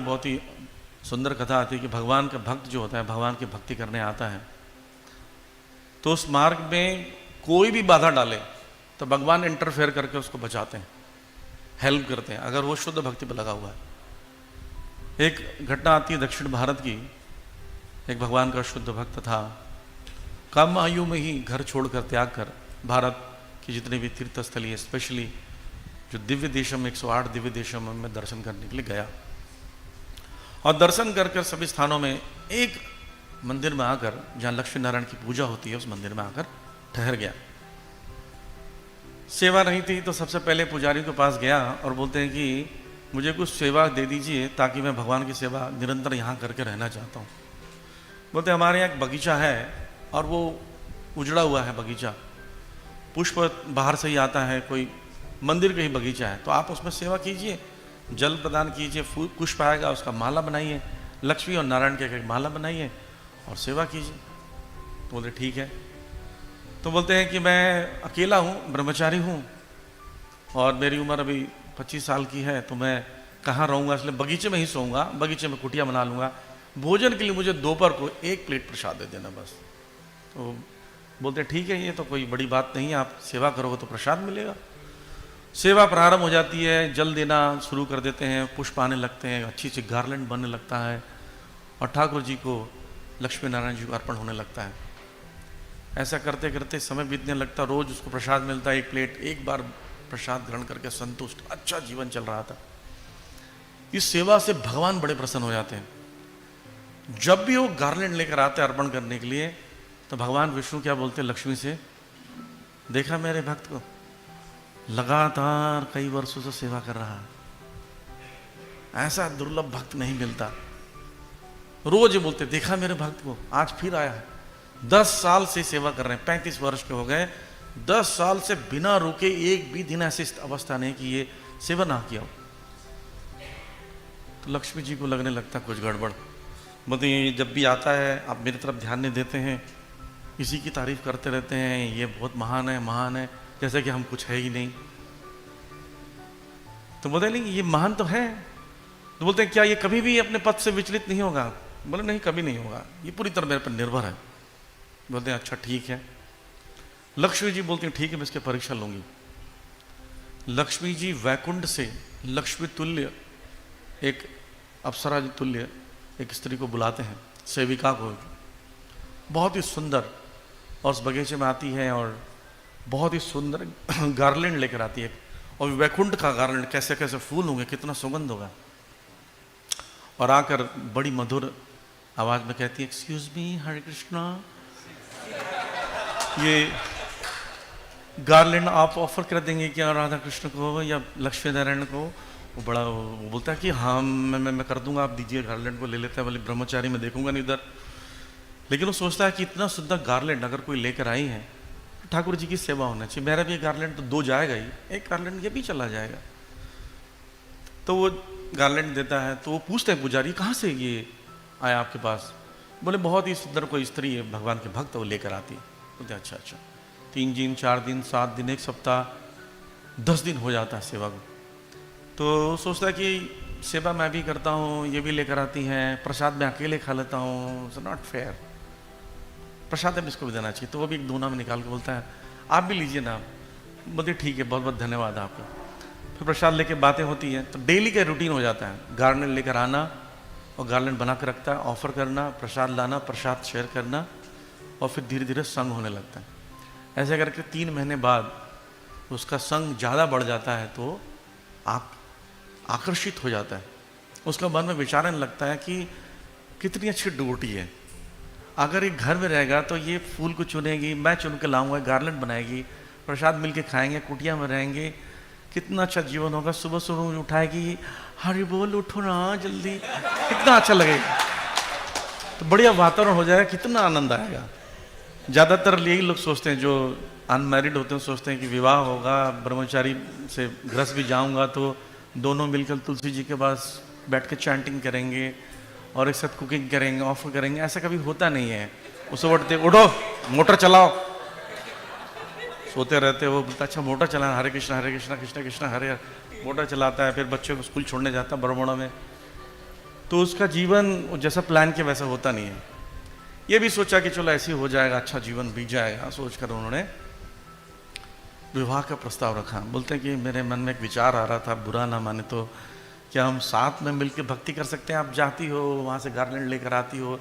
बहुत ही सुंदर कथा आती है कि भगवान का भक्त जो होता है, भगवान की भक्ति करने आता है, तो उस मार्ग में कोई भी बाधा डाले तो भगवान इंटरफेयर करके उसको बचाते हैं, हेल्प करते हैं, अगर वो शुद्ध भक्ति पर लगा हुआ है। एक घटना आती है दक्षिण भारत की। एक भगवान का शुद्ध भक्त था, कम आयु में ही घर छोड़कर त्याग कर भारत की जितने भी तीर्थस्थली है, स्पेशली जो दिव्य देशम 108 दिव्य देशम में दर्शन करने के लिए गया। और दर्शन कर कर सभी स्थानों में एक मंदिर में आकर, जहाँ लक्ष्मी नारायण की पूजा होती है, उस मंदिर में आकर ठहर गया। सेवा नहीं थी तो सबसे पहले पुजारी के पास गया और बोलते हैं कि मुझे कुछ सेवा दे दीजिए ताकि मैं भगवान की सेवा निरंतर यहाँ करके रहना चाहता हूँ। बोलते हमारे यहाँ एक बगीचा है और वो उजड़ा हुआ है बगीचा, पुष्प बाहर से ही आता है, कोई मंदिर का ही बगीचा है, तो आप उसमें सेवा कीजिए, जल प्रदान कीजिए, पुष्प आएगा उसका माला बनाइए, लक्ष्मी और नारायण के एक माला बनाइए और सेवा कीजिए। तो बोलते ठीक है। तो बोलते हैं कि मैं अकेला हूँ, ब्रह्मचारी हूँ और मेरी उम्र अभी 25 साल की है, तो मैं कहाँ रहूँगा, इसलिए बगीचे में ही सोऊंगा, बगीचे में कुटिया बना लूँगा, भोजन के लिए मुझे दोपहर को 1 प्लेट प्रसाद दे देना बस। तो बोलते ठीक है, ये तो कोई बड़ी बात नहीं है, आप सेवा करोगे तो प्रसाद मिलेगा। सेवा प्रारंभ हो जाती है, जल देना शुरू कर देते हैं, पुष्प आने लगते हैं, अच्छी सी गार्लैंड बनने लगता है और ठाकुर जी को, लक्ष्मी नारायण जी को अर्पण होने लगता है। ऐसा करते करते समय बीतने लगता, रोज उसको प्रसाद मिलता है 1 प्लेट, एक बार प्रसाद ग्रहण करके संतुष्ट, अच्छा जीवन चल रहा था। इस सेवा से भगवान बड़े प्रसन्न हो जाते हैं। जब भी वो गार्लैंड लेकर आते हैं अर्पण करने के लिए, तो भगवान विष्णु क्या बोलते हैं लक्ष्मी से, देखा मेरे भक्त को, लगातार कई वर्षों से सेवा कर रहा है, ऐसा दुर्लभ भक्त नहीं मिलता। रोज बोलते देखा मेरे भक्त को, आज फिर आया है। 10 साल से सेवा कर रहे हैं, 35 वर्ष के हो गए, 10 साल से बिना रुके एक भी दिन ऐसी अवस्था नहीं कि ये सेवा ना किया हो। तो लक्ष्मी जी को लगने लगता कुछ गड़बड़, बोलते ये जब भी आता है आप मेरी तरफ ध्यान नहीं देते हैं, इसी की तारीफ करते रहते हैं, ये बहुत महान है महान है, जैसे कि हम कुछ है ही नहीं। तो बोलते नहीं ये महान तो है। तो बोलते हैं क्या ये कभी भी अपने पद से विचलित नहीं होगा? बोले नहीं, कभी नहीं होगा, ये पूरी तरह मेरे पर निर्भर है। बोलते हैं अच्छा ठीक है। लक्ष्मी जी बोलती हैं ठीक है, मैं इसकी परीक्षा लूंगी। लक्ष्मी जी वैकुंठ से लक्ष्मी तुल्य, एक अप्सरा तुल्य एक स्त्री को बुलाते हैं, सेविका को, बहुत ही सुंदर, और उस बगीचे में आती है और बहुत ही सुंदर गार्लैंड लेकर आती है। और वैकुंठ का गार्लैंड, कैसे कैसे फूल होंगे, कितना सुगंध होगा। और आकर बड़ी मधुर आवाज में कहती है एक्सक्यूज मी हरे कृष्णा, ये गार्लैंड आप ऑफर कर देंगे क्या राधा कृष्ण को या लक्ष्मी नारायण को? वो बड़ा वो बोलता है कि हाँ मैं कर दूंगा, आप दीजिए गार्लैंड को, ले लेता है। बोले ब्रह्मचारी में देखूंगा नहीं इधर। लेकिन वो सोचता है कि इतना सुंदर गार्लैंड अगर कोई लेकर आई है तो ठाकुर जी की सेवा होना चाहिए, मेरा भी गार्लैंड तो 2 जाएगा ही, एक गार्लैंड ये भी चला जाएगा। तो वो गार्लैंड देता है। तो वो पूछते हैं पुजारी कहाँ से ये आया आपके पास? बोले बहुत ही सुंदर कोई स्त्री है, भगवान के भक्त, वो लेकर आती है। बोलते अच्छा 3 दिन 4 दिन 7 दिन 1 सप्ताह 10 दिन हो जाता है सेवा को। तो सोचता है कि सेवा मैं भी करता हूँ, ये भी लेकर आती हैं, प्रसाद मैं अकेले खा लेता हूँ, इट्स नॉट फेयर, प्रसाद अब इसको भी देना चाहिए। तो वो भी एक दोना में निकाल के बोलता है आप भी लीजिए ना। बोलते ठीक है, बहुत बहुत धन्यवाद आपका। फिर प्रसाद लेके बातें होती हैं। तो डेली का रूटीन हो जाता है, गार्लैंड लेकर आना और गार्लैंड बना कर रखता है, ऑफर करना, प्रसाद लाना, प्रसाद शेयर करना, और फिर धीरे धीरे संग होने लगता है। ऐसे करके 3 महीने बाद उसका संग ज़्यादा बढ़ जाता है, तो आकर्षित हो जाता है। उसका मन में विचारने लगता है कि कितनी अच्छी डोटी है, अगर ये घर में रहेगा तो ये फूल को चुनेगी, मैं चुन के लाऊंगा, गार्लैंड बनाएगी, प्रसाद मिल के खाएंगे, कुटिया में रहेंगे, कितना अच्छा जीवन होगा। सुबह सुबह उठाएगी, हरी बोल उठो ना जल्दी, कितना अच्छा लगेगा, तो बढ़िया वातावरण हो जाएगा, कितना आनंद आएगा। ज़्यादातर यही लोग सोचते हैं, जो अनमैरिड होते हैं, सोचते हैं कि विवाह होगा, ब्रह्मचारी से गृहस्थ भी जाऊंगा तो दोनों मिलकर तुलसी जी के पास बैठ के चैंटिंग करेंगे और एक साथ कुकिंग करेंगे, ऑफर करेंगे। ऐसा कभी होता नहीं है। उसे उठते उठो मोटर चलाओ, सोते रहते वो बोलता अच्छा मोटर चलाना, हरे कृष्णा कृष्ण कृष्ण हरे हरे, मोटर चलाता है। फिर बच्चों को स्कूल छोड़ने जाता है बरमोड़ा में, तो उसका जीवन जैसा प्लान किया वैसा होता नहीं है। ये भी सोचा कि चलो ऐसे ही हो जाएगा, अच्छा जीवन बीत जाएगा, सोचकर उन्होंने विवाह का प्रस्ताव रखा। बोलते हैं कि मेरे मन में एक विचार आ रहा था, बुरा ना माने तो, क्या हम साथ में मिलकर भक्ति कर सकते हैं? आप जाती हो वहाँ से गार्लैंड लेकर आती हो,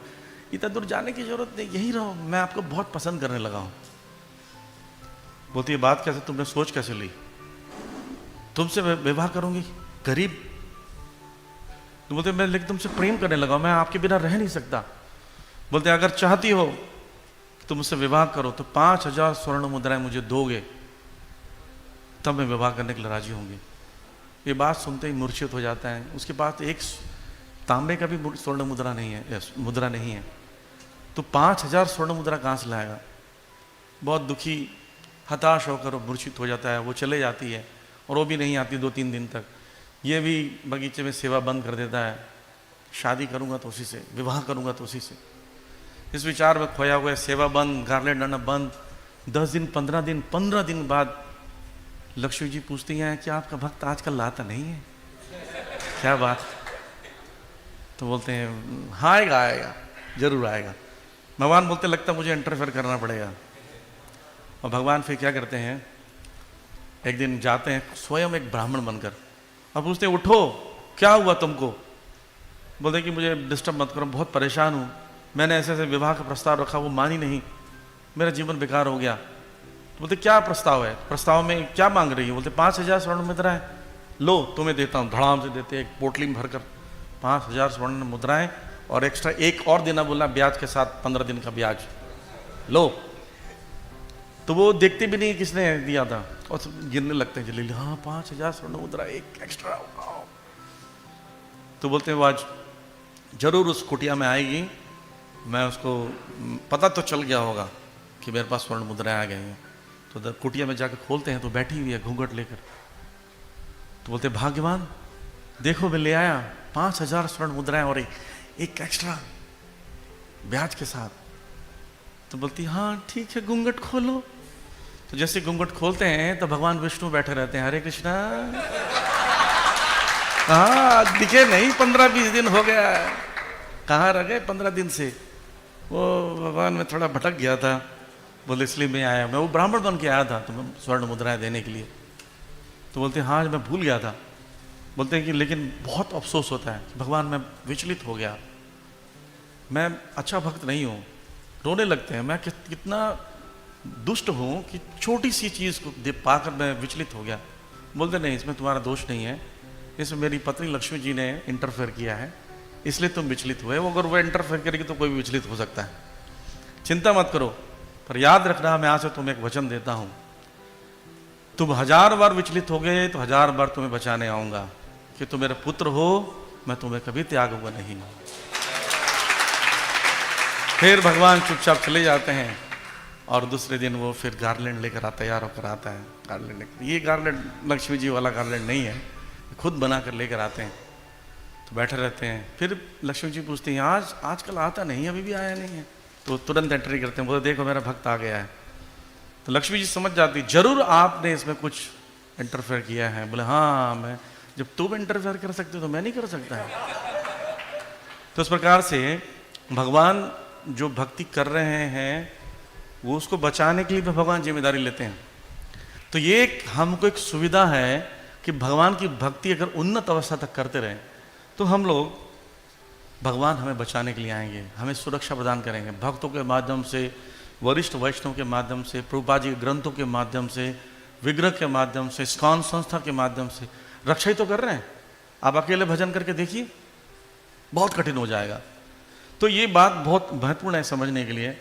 इतना दूर जाने की जरूरत नहीं, यही रहो, मैं आपको बहुत पसंद करने लगा हूँ। बोलती है बात कैसे, तुमने सोच कैसे ली? तुमसे विवाह करूंगी? गरीब। तो बोलते मैं लेकिन तुमसे प्रेम करने लगा, मैं आपके बिना रह नहीं सकता। बोलते अगर चाहती हो तुम मुझसे विवाह करो तो 5000 स्वर्ण मुद्राएं मुझे दोगे, तब मैं विवाह करने के लिए राजी होंगी। ये बात सुनते ही मूर्छित हो जाता है। उसके पास एक तांबे का भी स्वर्ण मुद्रा नहीं है, तो 5000 स्वर्ण मुद्रा कहाँ से लाएगा? बहुत दुखी, हताश होकर वो मूर्छित हो जाता है। वो चले जाती है और वो भी नहीं आती 2-3 दिन तक। ये भी बगीचे में सेवा बंद कर देता है, शादी करूंगा तो उसी से, विवाह करूंगा तो उसी से। इस विचार में खोया हुआ है, सेवा बंद, गार्लैंड डालना बंद। 10 दिन 15 दिन बाद लक्ष्मी जी पूछती हैं कि आपका भक्त आजकल लाता नहीं है, क्या बात? तो बोलते हैं हाँ आएगा, जरूर आएगा। भगवान बोलते लगता मुझे इंटरफेयर करना पड़ेगा। और भगवान फिर क्या करते हैं, एक दिन जाते हैं स्वयं एक ब्राह्मण बनकर और पूछते हैं उठो, क्या हुआ तुमको? बोलते कि मुझे डिस्टर्ब मत करो, बहुत परेशान हूँ, मैंने ऐसे ऐसे विवाह का प्रस्ताव रखा, वो मानी नहीं, मेरा जीवन बेकार हो गया। बोलते क्या प्रस्ताव है? प्रस्ताव में क्या मांग रही है? बोलते 5000 स्वर्ण मुद्राएं, लो तुम्हें देता हूँ। धड़ाम से देते, एक पोटली में भरकर 5000 स्वर्ण मुद्राएं और एक्स्ट्रा एक और देना, बोला ब्याज के साथ 15 दिन का ब्याज, लो। तो वो देखते भी नहीं किसने दिया था और गिरने लगते हैं जल्दी, हाँ 5000 स्वर्ण मुद्रा, एक एक्स्ट्रा। तो बोलते हैं वो आज जरूर उस कुटिया में आएगी, मैं उसको पता तो चल गया होगा कि मेरे पास स्वर्ण मुद्राएं आ गई हैं। तो कुटिया में जाकर खोलते हैं तो बैठी हुई है घूंघट लेकर। तो बोलते भाग्यवान, देखो मैं ले आया 5000 स्वर्ण मुद्राएं और एक एक्स्ट्रा ब्याज के साथ। तो बोलती हाँ ठीक है, घूंघट खोलो। तो जैसे घूंघट खोलते हैं तो भगवान विष्णु बैठे रहते हैं, हरे कृष्णा। हाँ दिखे नहीं, 15-20 दिन हो गया, कहाँ रह गए 15 दिन से? वो भगवान में थोड़ा भटक गया था, बोले इसलिए मैं आया, मैं वो ब्राह्मण बन के आया था तुम्हें स्वर्ण मुद्राएं देने के लिए। तो बोलते हाँ मैं भूल गया था। बोलते हैं कि लेकिन बहुत अफसोस होता है कि भगवान मैं विचलित हो गया, मैं अच्छा भक्त नहीं हूँ। रोने लगते हैं, मैं कितना दुष्ट हूँ कि छोटी सी चीज़ को पाकर मैं विचलित हो गया। बोलते नहीं, इसमें तुम्हारा दोष नहीं है, इसमें मेरी पत्नी लक्ष्मी जी ने इंटरफेयर किया है, इसलिए तुम विचलित हुए। वो अगर वो इंटरफेयर करेगी तो कोई भी विचलित हो सकता है, चिंता मत करो। पर याद रखना, मैं आज से तुम्हें एक वचन देता हूँ, तुम 1000 बार विचलित हो गए तो 1000 बार तुम्हें बचाने आऊँगा, कि तुम मेरे पुत्र हो, मैं तुम्हें कभी त्यागूंगा नहीं। फिर भगवान चुपचाप चले जाते हैं और दूसरे दिन वो फिर गार्लैंड लेकर तैयार होकर आता है। गार्लैंड लेकर, ये गार्लैंड लक्ष्मी जी वाला गार्लैंड नहीं है, खुद बना कर लेकर आते हैं। तो बैठे रहते हैं। फिर लक्ष्मी जी पूछती हैं आजकल आता नहीं, अभी भी आया नहीं है। तो तुरंत एंट्री करते हैं, बोले देखो मेरा भक्त आ गया है। तो लक्ष्मी जी समझ जाती, जरूर आपने इसमें कुछ इंटरफेयर किया है। बोले हाँ, मैं जब तुम इंटरफेयर कर सकते हो तो मैं नहीं कर सकता है। तो इस प्रकार से भगवान जो भक्ति कर रहे हैं वो उसको बचाने के लिए भी भगवान जिम्मेदारी लेते हैं। तो ये हमको एक सुविधा है कि भगवान की भक्ति अगर उन्नत अवस्था तक करते रहें तो हम लोग, भगवान हमें बचाने के लिए आएंगे, हमें सुरक्षा प्रदान करेंगे। भक्तों के माध्यम से, वरिष्ठ वैष्णव के माध्यम से, प्रभुपाद जी के ग्रंथों के माध्यम से, विग्रह के माध्यम से, इस्कॉन संस्था के माध्यम से रक्षा ही तो कर रहे हैं। आप अकेले भजन करके देखिए, बहुत कठिन हो जाएगा। तो ये बात बहुत महत्वपूर्ण है समझने के लिए